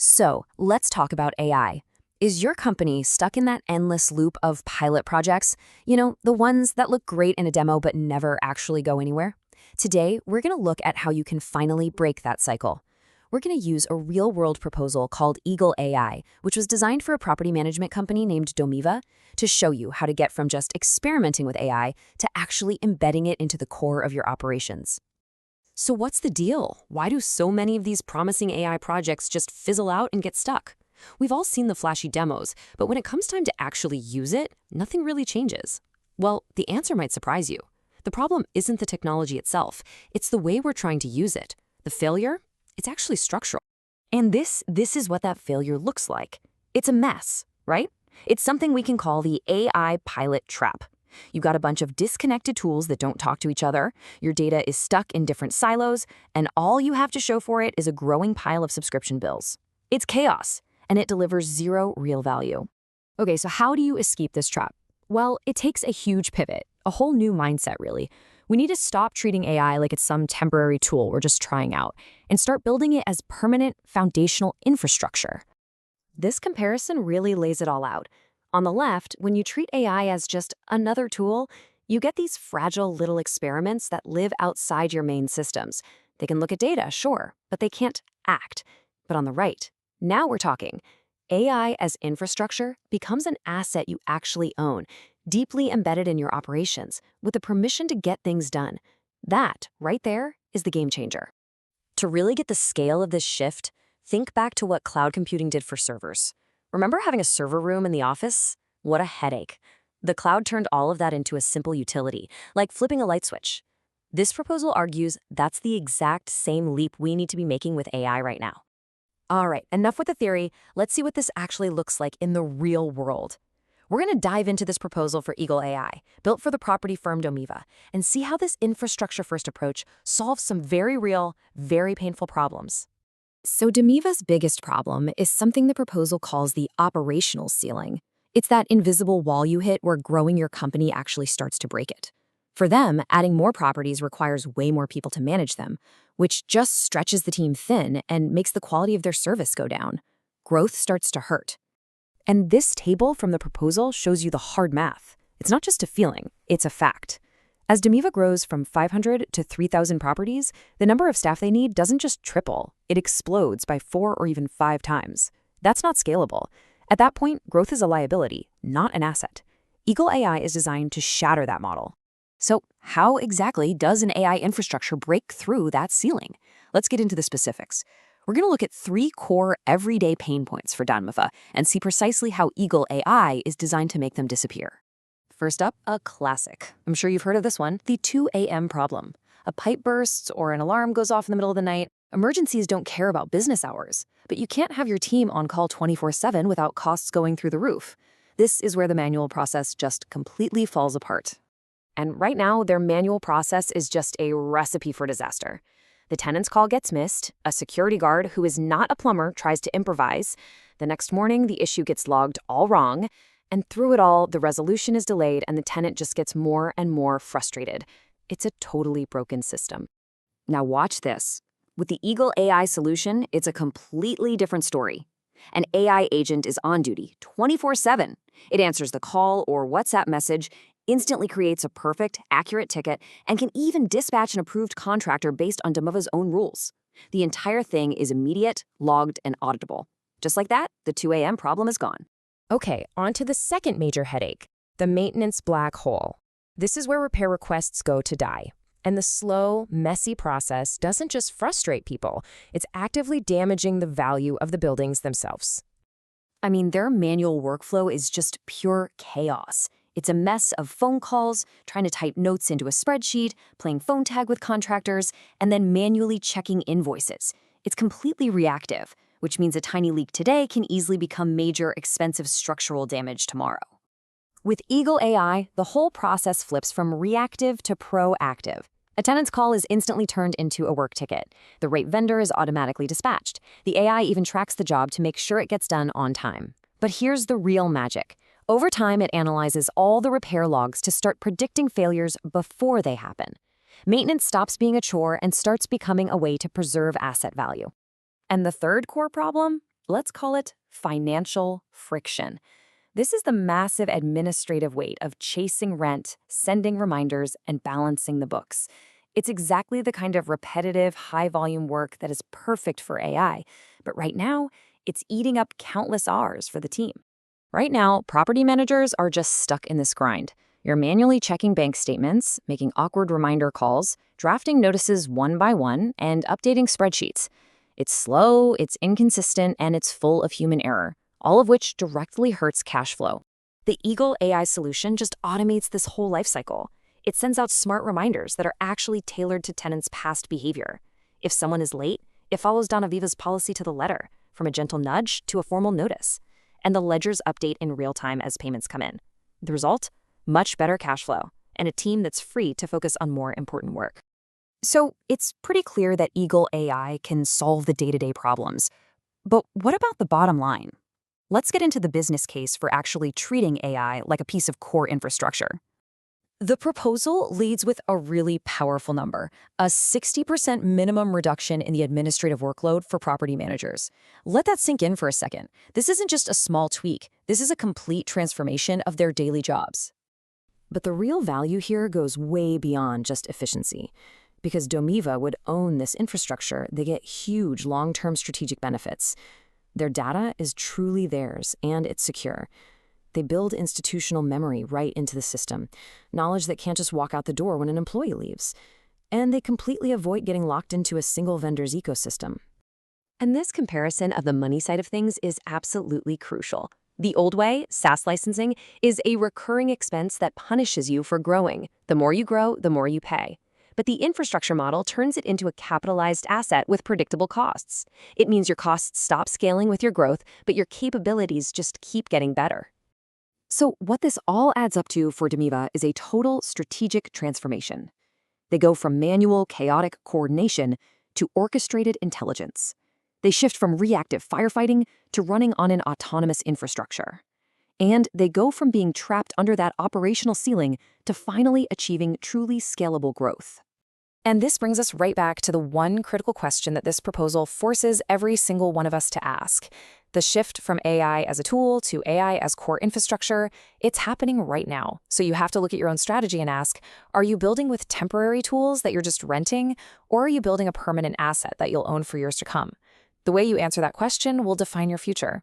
So let's talk about AI. Is your company stuck in that endless loop of pilot projects? The ones that look great in a demo but never actually go anywhere? Today, we're going to look at how you can finally break that cycle. We're going to use a real-world proposal called Eagle AI, which was designed for a property management company named Domiva, to show you how to get from just experimenting with AI to actually embedding it into the core of your operations. So what's the deal? Why do so many of these promising AI projects just fizzle out and get stuck? We've all seen the flashy demos, but when it comes time to actually use it, nothing really changes. Well, the answer might surprise you. The problem isn't the technology itself, it's the way we're trying to use it. The failure? It's actually structural. And this is what that failure looks like. It's a mess, right? It's something we can call the AI pilot trap. You've got a bunch of disconnected tools that don't talk to each other, your data is stuck in different silos, and all you have to show for it is a growing pile of subscription bills. It's chaos, and it delivers zero real value. Okay, so how do you escape this trap? Well, it takes a huge pivot, a whole new mindset, really. We need to stop treating AI like it's some temporary tool we're just trying out, and start building it as permanent, foundational infrastructure. This comparison really lays it all out. On the left, when you treat AI as just another tool, you get these fragile little experiments that live outside your main systems. They can look at data, sure, but they can't act. But on the right, now we're talking. AI as infrastructure becomes an asset you actually own, deeply embedded in your operations, with the permission to get things done. That, right there, is the game changer. To really get the scale of this shift, think back to what cloud computing did for servers. Remember having a server room in the office? What a headache. The cloud turned all of that into a simple utility, like flipping a light switch. This proposal argues that's the exact same leap we need to be making with AI right now. All right, enough with the theory. Let's see what this actually looks like in the real world. We're going to dive into this proposal for Eagle AI, built for the property firm Domiva, and see how this infrastructure-first approach solves some very real, very painful problems. So Domiva's biggest problem is something the proposal calls the operational ceiling. It's that invisible wall you hit where growing your company actually starts to break it. For them, adding more properties requires way more people to manage them, which just stretches the team thin and makes the quality of their service go down. Growth starts to hurt. And this table from the proposal shows you the hard math. It's not just a feeling, it's a fact. As Domiva grows from 500 to 3,000 properties, the number of staff they need doesn't just triple, it explodes by 4 or even 5 times. That's not scalable. At that point, growth is a liability, not an asset. Eagle AI is designed to shatter that model. So how exactly does an AI infrastructure break through that ceiling? Let's get into the specifics. We're going to look at 3 core everyday pain points for Domiva and see precisely how Eagle AI is designed to make them disappear. First up, a classic. I'm sure you've heard of this one, the 2 a.m. problem. A pipe bursts or an alarm goes off in the middle of the night. Emergencies don't care about business hours, but you can't have your team on call 24/7 without costs going through the roof. This is where the manual process just completely falls apart. And right now, their manual process is just a recipe for disaster. The tenant's call gets missed, a security guard who is not a plumber tries to improvise, the next morning the issue gets logged all wrong, and through it all, the resolution is delayed and the tenant just gets more and more frustrated. It's a totally broken system. Now watch this. With the Eagle AI solution, it's a completely different story. An AI agent is on duty 24/7. It answers the call or WhatsApp message, instantly creates a perfect, accurate ticket, and can even dispatch an approved contractor based on Domiva's own rules. The entire thing is immediate, logged, and auditable. Just like that, the 2 a.m. problem is gone. Okay, on to the second major headache, the maintenance black hole. This is where repair requests go to die. And the slow, messy process doesn't just frustrate people, it's actively damaging the value of the buildings themselves. I mean, their manual workflow is just pure chaos. It's a mess of phone calls, trying to type notes into a spreadsheet, playing phone tag with contractors, and then manually checking invoices. It's completely reactive, which means a tiny leak today can easily become major, expensive structural damage tomorrow. With Eagle AI, the whole process flips from reactive to proactive. A tenant's call is instantly turned into a work ticket. The rate vendor is automatically dispatched. The AI even tracks the job to make sure it gets done on time. But here's the real magic. Over time, it analyzes all the repair logs to start predicting failures before they happen. Maintenance stops being a chore and starts becoming a way to preserve asset value. And the third core problem? Let's call it financial friction. This is the massive administrative weight of chasing rent, sending reminders, and balancing the books. It's exactly the kind of repetitive, high-volume work that is perfect for AI, but right now, it's eating up countless hours for the team. Right now, property managers are just stuck in this grind. You're manually checking bank statements, making awkward reminder calls, drafting notices one by one, and updating spreadsheets. It's slow, it's inconsistent, and it's full of human error, all of which directly hurts cash flow. The Eagle AI solution just automates this whole lifecycle. It sends out smart reminders that are actually tailored to tenants' past behavior. If someone is late, it follows Domiva's policy to the letter, from a gentle nudge to a formal notice. And the ledgers update in real time as payments come in. The result? Much better cash flow, and a team that's free to focus on more important work. So it's pretty clear that Eagle AI can solve the day-to-day problems. But what about the bottom line? Let's get into the business case for actually treating AI like a piece of core infrastructure. The proposal leads with a really powerful number, a 60% minimum reduction in the administrative workload for property managers. Let that sink in for a second. This isn't just a small tweak. This is a complete transformation of their daily jobs. But the real value here goes way beyond just efficiency. Because Domiva would own this infrastructure, they get huge long-term strategic benefits. Their data is truly theirs, and it's secure. They build institutional memory right into the system, knowledge that can't just walk out the door when an employee leaves. And they completely avoid getting locked into a single vendor's ecosystem. And this comparison of the money side of things is absolutely crucial. The old way, SaaS licensing, is a recurring expense that punishes you for growing. The more you grow, the more you pay. But the infrastructure model turns it into a capitalized asset with predictable costs. It means your costs stop scaling with your growth, but your capabilities just keep getting better. So what this all adds up to for Domiva is a total strategic transformation. They go from manual, chaotic coordination to orchestrated intelligence. They shift from reactive firefighting to running on an autonomous infrastructure. And they go from being trapped under that operational ceiling to finally achieving truly scalable growth. And this brings us right back to the one critical question that this proposal forces every single one of us to ask. The shift from AI as a tool to AI as core infrastructure, it's happening right now. So you have to look at your own strategy and ask, are you building with temporary tools that you're just renting, or are you building a permanent asset that you'll own for years to come? The way you answer that question will define your future.